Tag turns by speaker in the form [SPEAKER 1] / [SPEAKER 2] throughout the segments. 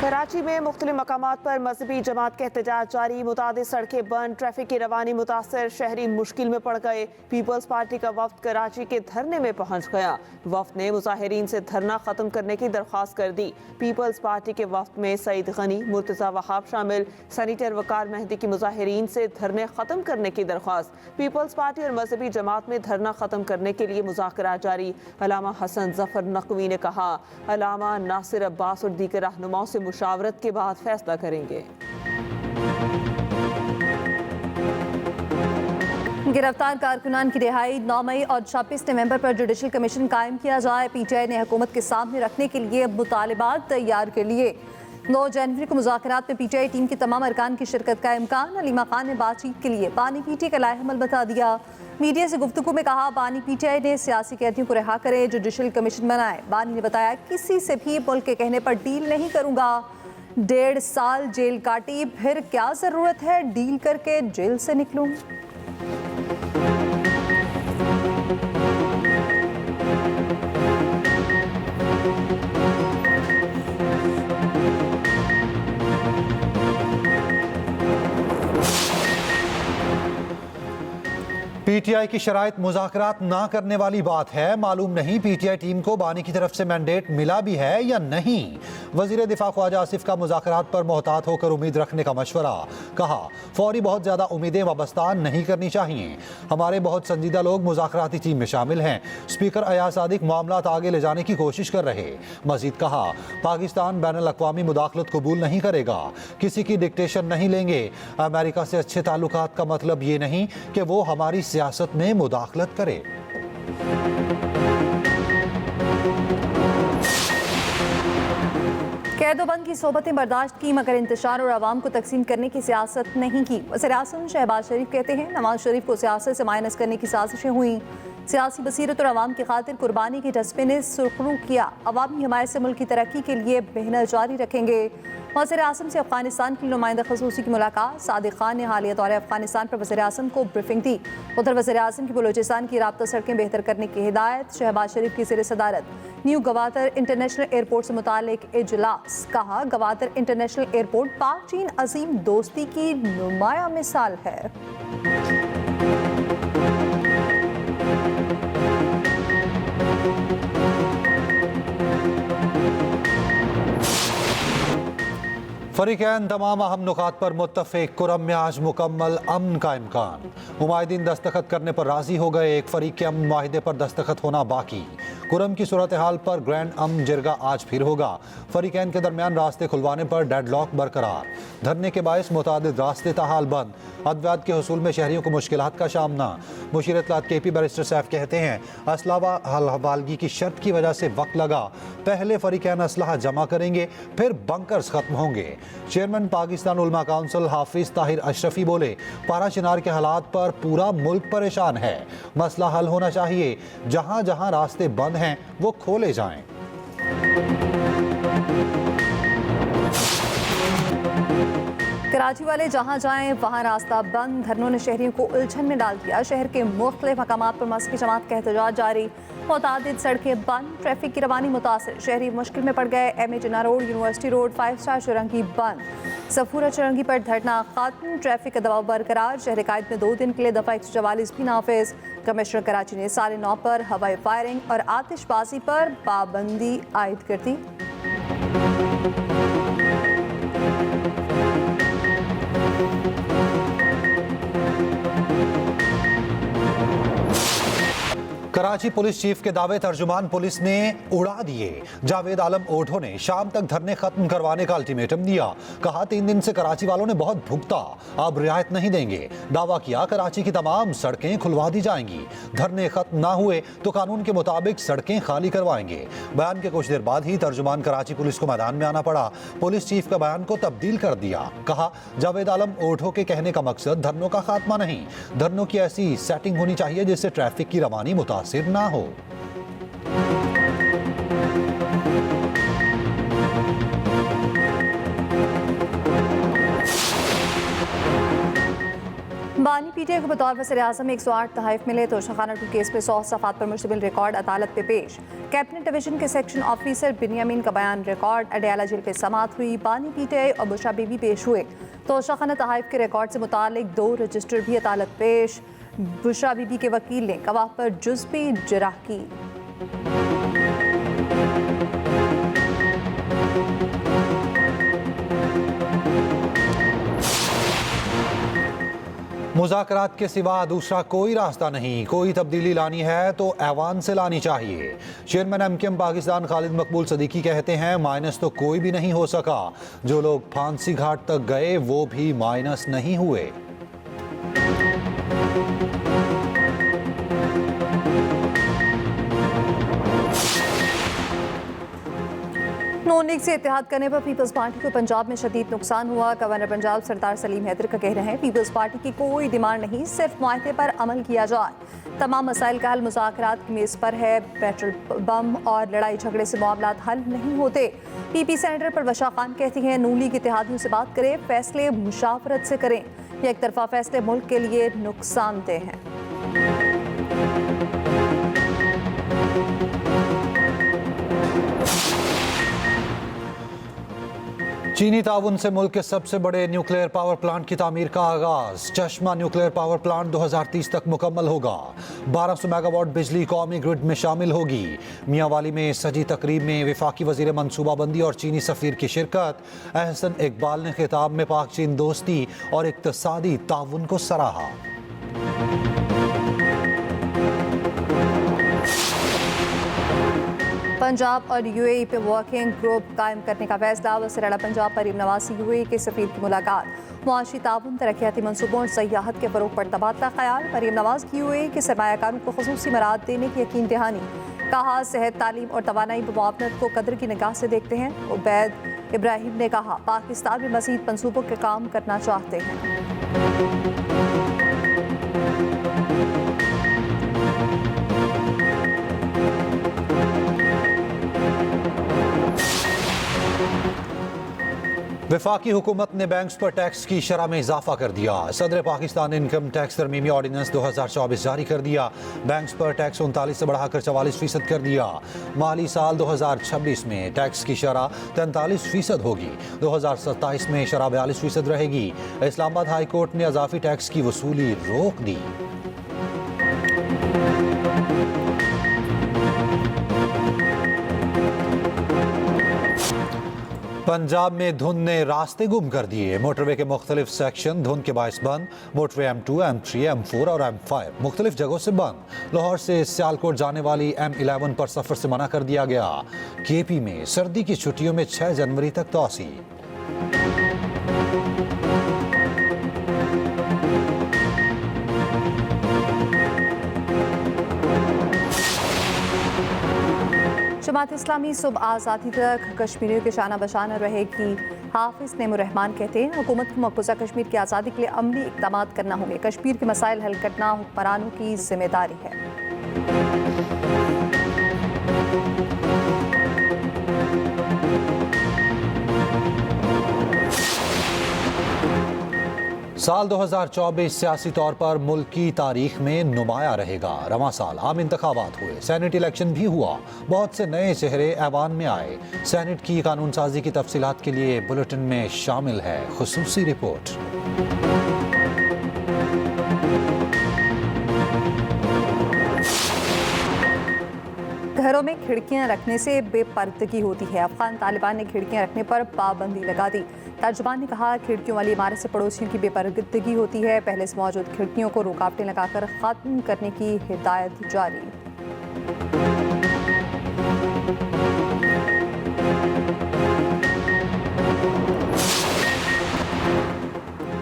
[SPEAKER 1] कराची में मुख्तलिफ मकामात पर मजहबी जमात के एहतजाज जारी, मुतादिद सड़कें बंद, ट्रैफिक की रवानी मुतासर, शहरी मुश्किल में पड़ गए। पीपल्स पार्टी का वफ्द कराची के धरने में पहुंच गया। वफ्द ने मुजाहिरीन से धरना खत्म करने की दरख्वास्त कर दी। पीपल्स पार्टी के वफ्द में सईद गनी, मुर्तजा वहाब शामिल। सेनेटर वकार मेहदी की मुजाहिरीन से धरने खत्म करने की दरख्वास्त। पीपल्स पार्टी और मजहबी जमात में धरना खत्म करने के लिए मुज़ाकरात जारी। अल्लामा हसन जफर नकवी ने कहा, अल्लामा नासिर अब्बास और दीगर रहनुमाओं से मुशावरत के बाद फैसला करेंगे।
[SPEAKER 2] गिरफ्तार कारकुनान की रिहाई 9 मई और 26 नवंबर पर जुडिशल कमीशन कायम किया जाए। पीटीआई ने हुकूमत के सामने रखने के लिए मुतालिबात तैयार कर लिए। 9 जनवरी को मुज़ाकरात में पीटीआई टीम के तमाम अरकान की शिरकत का इम्कान। अलीमा खान ने बातचीत के लिए बानी पीटी का लाएहमल बता दिया। मीडिया से गुफ्तगू में कहा, बानी पीटीआई ने सियासी कैदियों को रिहा करे, जुडिशल कमीशन बनाए। बानी ने बताया, किसी से भी मुल्क के कहने पर डील नहीं करूंगा। 1.5 साल जेल काटी, फिर क्या जरूरत है डील करके जेल से निकलूं।
[SPEAKER 3] पीटीआई की शराइत मुज़ाकरात ना करने वाली बात है। मालूम नहीं पीटीआई टीम को बानी की तरफ से मैंडेट मिला भी है या नहीं। वज़ीर दिफा ख्वाजा आसिफ का मुज़ाकरात पर मोहतात होकर उम्मीद रखने का मशवरा। कहा, फौरी बहुत ज़्यादा उम्मीदें वाबस्ता नहीं करनी चाहिए। हमारे बहुत संजीदा लोग मुज़ाकराती टीम में शामिल हैं। स्पीकर अयाज सादिक मामलात आगे ले जाने की कोशिश कर रहे। मजीद कहा, पाकिस्तान बैनुल-अक़वामी मुदाखलत कबूल नहीं करेगा, किसी की डिक्टेशन नहीं लेंगे। अमेरिका से अच्छे ताल्लुकात का मतलब ये नहीं कि वो हमारी सियासत में मुदाखलत करे।
[SPEAKER 2] कैदोबंद की सोबतें बर्दाश्त की, मगर इंतशार और आवाम को तकसीम करने की सियासत नहीं की। वज़ीर-ए-आज़म शहबाज शरीफ कहते हैं, नवाज शरीफ को सियासत से माइनस करने की साजिशें हुई। सियासी बसीरत और आवाम की खातिर कुर्बानी के जज्बे ने सुरखरू किया। अवामी हिमायत से मुल्क की तरक्की के लिए मेहनत जारी रखेंगे। वज़ीर-ए-आज़म से अफगानिस्तान की नुमाइंदा खसूसी की मुलाकात। सादिक खान ने हालिया दौरे अफगानिस्तान पर वज़ीर-ए-आज़म को ब्रीफिंग दी। उधर वज़ीर-ए-आज़म की बलूचिस्तान की राब्ता सड़कें बेहतर करने की हिदायत। शहबाज शरीफ की ज़ेर सदारत न्यू गवादर इंटरनेशनल एयरपोर्ट से मुतालिक इजलास। कहा, गवादर इंटरनेशनल एयरपोर्ट पाक चीन अजीम दोस्ती की नुमाया मिसाल है।
[SPEAKER 3] फरीकैन तमाम अहम नुकात पर मुत्तफ़िक। कुरम में आज मुकम्मल अमन का इम्कान। मुमाहिदीन दस्तखत करने पर राजी हो गए। एक फरीक के अमन माहिदे पर दस्तखत होना बाकी। कुरम की सूरत हाल पर ग्रैंड अमन जिरगा आज फिर होगा। फरीकैन के दरमियान रास्ते खुलवाने पर डेडलॉक बरकरार। धरने के बायस मुतादिद रास्ते ताहाल बंद। अद्वियात के हसूल में शहरियों को मुश्किलात का सामना। मुशीर इत्तलात केपी बैरिस्टर सैफ कहते हैं, असलाह हवालगी की शर्त की वजह से वक्त लगा। पहले फरीकैन असलाह जमा करेंगे, फिर बंकर्स खत्म होंगे। चेयरमैन पाकिस्तान उलमा काउंसिल हाफिज ताहिर अशरफी बोले, पारा चिनार के हालात पर पूरा मुल्क परेशान है। मसला हल होना चाहिए। जहां जहां रास्ते बंद हैं वो खोले जाएं।
[SPEAKER 2] कराची वाले जहां जाएं वहां रास्ता बंद। धरनों ने शहरियों को उलझन में डाल दिया। शहर के मुख्तलिफ मकामात पर मस्जिद जमात का एहतजाज जारी। मुतादिद सड़कें बंद, ट्रैफिक की रवानी मुतासर, शहरी मुश्किल में पड़ गए। MA जिन्ना रोड, यूनिवर्सिटी रोड, 5 स्टार चौरंगी बंद। सफूरा चौरंगी पर धरना खत्म, ट्रैफिक का दबाव बरकरार। शहर कायद में 2 दिन के लिए दफा 144 भी नाफिज। कमिश्नर कराची ने 9:30 पर हवाई फायरिंग और आतिशबाजी पर पाबंदी आयद कर दी।
[SPEAKER 3] कराची पुलिस चीफ के दावे तर्जुमान पुलिस ने उड़ा दिए। जावेद आलम ओढ़ो ने शाम तक धरने खत्म करवाने का अल्टीमेटम दिया। कहा, 3 दिन से कराची वालों ने बहुत भुगता, अब रियायत नहीं देंगे। दावा किया, कराची की तमाम सड़कें खुलवा दी जाएंगी। धरने खत्म ना हुए तो कानून के मुताबिक सड़कें खाली करवाएंगे। बयान के कुछ देर बाद ही तर्जुमान कराची पुलिस को मैदान में आना पड़ा। पुलिस चीफ का बयान को तब्दील कर दिया। कहा, जावेद आलम ओढ़ो के कहने का मकसद धरनों का खात्मा नहीं, धरनों की ऐसी सेटिंग होनी चाहिए जिससे ट्रैफिक की रवानी मुतासिर ना हो।
[SPEAKER 2] बानी पीटीआई को बतौर वज़ीर आज़म 108 तहफ़ मिले। तोशा खाना 2 केस में 100 सफ़ात पर मुश्तमिल रिकॉर्ड अदालत पे पेश। कैबिनेट डिवीजन के सेक्शन ऑफिसर बिनियामीन का बयान रिकॉर्ड। अडयाला जेल पे समात हुई। बानी पीटीआई और बुशरा बीबी पेश हुए। तोशा खाना तहफ़ के रिकॉर्ड से मुतालिक 2 रजिस्टर भी अदालत पेश। बुशरा बीबी के वकील ने गवाह पर जुज़वी जराह की।
[SPEAKER 3] मुज़ाकरात के सिवा दूसरा कोई रास्ता नहीं। कोई तब्दीली लानी है तो ऐवान से लानी चाहिए। चेयरमैन एमकेएम पाकिस्तान खालिद मकबूल सदीकी कहते हैं माइनस तो कोई भी नहीं हो सका। जो लोग फांसी घाट तक गए वो भी माइनस नहीं हुए।
[SPEAKER 2] नून लीग से इत्तेहाद करने पर पीपल्स पार्टी को पंजाब में शदीद नुकसान हुआ। गवर्नर पंजाब सरदार सलीम हैदर का कहना है पीपल्स पार्टी की कोई डिमांड नहीं, सिर्फ मुआहदे पर अमल किया जाए। तमाम मसाइल का हल मुज़ाकरात की मेज़ पर है। पेट्रोल बम और लड़ाई झगड़े से मामलात हल नहीं होते। पीपी सेनेटर परवशा खान कहती हैं नून लीग इत्तेहादियों से बात करें, फैसले मुशावरत से करें। एक तरफा फैसले मुल्क के लिए नुकसानदेह हैं।
[SPEAKER 3] चीनी ताउन से मुल्क के सबसे बड़े न्यूक्लियर पावर प्लांट की तामीर का आगाज। चश्मा न्यूक्लियर पावर प्लांट 2030 तक मुकम्मल होगा। 1200 मेगावाट बिजली कौमी ग्रिड में शामिल होगी। मियांवाली में सजी तकरीब में वफाकी वजीर मनसूबाबंदी और चीनी सफीर की शिरकत। अहसन इकबाल ने खिताब में पाक चीन दोस्ती और इक्तसादी ताउन को सराहा।
[SPEAKER 2] पंजाब और यूएई पे वर्किंग ग्रुप कायम करने का फैसला। वज़ीर आला पंजाब मरीम नवाज से यूएई के सफीर की मुलाकात। मुआशी ताउन, तरक्याती मनसूबों और सयाहत के फ़रोग़ पर तबादला ख्याल। मरीम नवाज की यूएई के सरमायाकारों को ख़ुसूसी मराद देने की यकीन दहानी। कहा सेहत, तालीम और तवानाई मुआवनत को कदर की निगाह से देखते हैं। उबैद इब्राहिम ने कहा पाकिस्तान में मज़ीद मनसूबों के काम करना चाहते हैं।
[SPEAKER 3] वफाकी हुकूमत ने बैंक्स पर टैक्स की शरह में इजाफा कर दिया। सदर पाकिस्तान ने इनकम टैक्स तरमीमी ऑर्डिनेंस 2024 जारी कर दिया। बैंक्स पर टैक्स 39 से बढ़ाकर 44% कर दिया। माली साल 2026 में टैक्स की शरह 43% होगी। 2027 में शरह 42% रहेगी। इस्लामाबाद हाई कोर्ट ने इजाफी टैक्स की वसूली रोक दी। पंजाब में धुंध ने रास्ते गुम कर दिए। मोटरवे के मुख्तलिफ सेक्शन धुंध के बायस बंद। मोटरवे M2, M3, M4 और M5 मुख्तलिफ जगहों से बंद। लाहौर से सियालकोट जाने वाली M11 पर सफर से मना कर दिया गया। KP में सर्दी की छुट्टियों में 6 जनवरी तक तोसी।
[SPEAKER 2] जमात इस्लामी सुबह आज़ादी तक कश्मीरियों के शाना बशाना रहेगी। हाफिज नेमुर्रहमान कहते हैं हुकूमत को मकबूजा कश्मीर की आज़ादी के लिए अमली इक़दाम करना होंगे। कश्मीर के मसाइल हल करना हुक्मरानों की जिम्मेदारी है।
[SPEAKER 3] साल 2024 सियासी तौर पर मुल्क की तारीख में नुमाया रहेगा। रवां साल आम इंतखाबात हुए, सेनेट इलेक्शन भी हुआ। बहुत से नए चेहरे ऐवान में आए। सेनेट की कानून साजी की तफसीलात के लिए बुलेटिन में शामिल है खुसूसी रिपोर्ट।
[SPEAKER 2] घरों में खिड़कियां रखने से बेपर्दगी होती है। अफगान तालिबान ने खिड़कियां रखने पर पाबंदी लगा दी। तर्जुमान ने कहा खिड़कियों वाली इमारत से पड़ोसियों की बेपर्दगी होती है। पहले से मौजूद खिड़कियों को रुकावटें लगाकर खत्म करने की हिदायत जारी।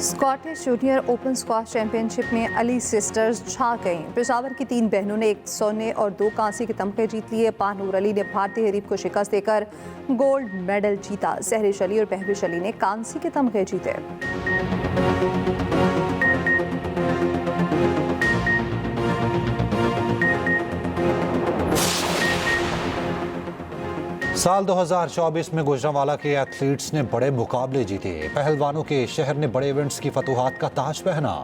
[SPEAKER 2] Scottish junior open squash championship में अली सिस्टर्स छा गईं। पेशावर की 3 बहनों ने 1 सोने और 2 कांसे के तमगे जीत लिए। पानूर अली ने भारतीय हरीफ को शिकस्त देकर गोल्ड मेडल जीता। सहरिश अली और बहविश अली ने कांसे के तमगे जीते।
[SPEAKER 3] साल 2024 में गुजरांवाला के एथलीट्स ने बड़े मुकाबले जीते। पहलवानों के शहर ने बड़े इवेंट्स की फतूहात का ताज पहना।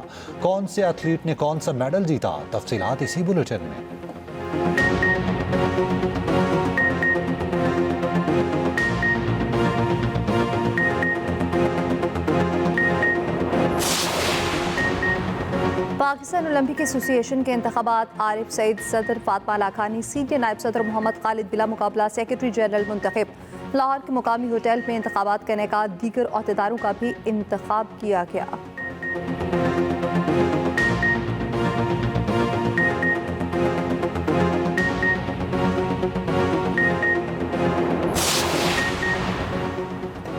[SPEAKER 3] कौन से एथलीट ने कौन सा मेडल जीता, तफसीलात इसी बुलेटिन में।
[SPEAKER 2] पाकिस्तान ओलंपिक एसोसिएशन के इंतखाबात, आरिफ सईद सदर, फातमा लाखानी सीनियर नायब सदर, मोहम्मद खालिद बिला मुकाबला सेक्रेटरी जनरल मुंतखब। लाहौर के मुकामी होटल में इंतखाबात करने का दीगर अहदेदारों का भी इंतखाब किया गया।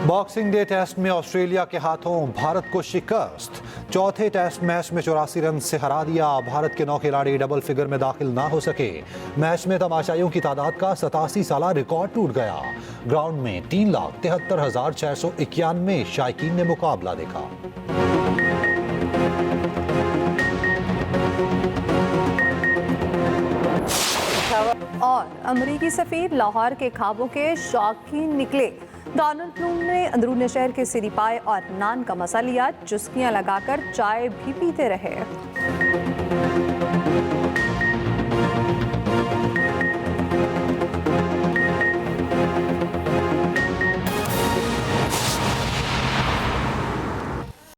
[SPEAKER 3] बॉक्सिंग डे टेस्ट में ऑस्ट्रेलिया के हाथों भारत को शिकस्त। चौथे टेस्ट मैच में 84 रन से हरा दिया। भारत के 9 खिलाड़ी डबल फिगर में दाखिल ना हो सके। मैच में तमाशाइयों की तादाद का 87 साला रिकॉर्ड टूट गया। ग्राउंड में 3,73,691 शायकीन ने मुकाबला देखा।
[SPEAKER 2] और अमरीकी सफीर लाहौर के खाबों के शौकीन निकले। डोनाल्ड ट्रम्प ने अंदरूनी शहर के सिरी पाए और नान का मजा लिया। चुस्कियां लगाकर चाय भी पीते रहे।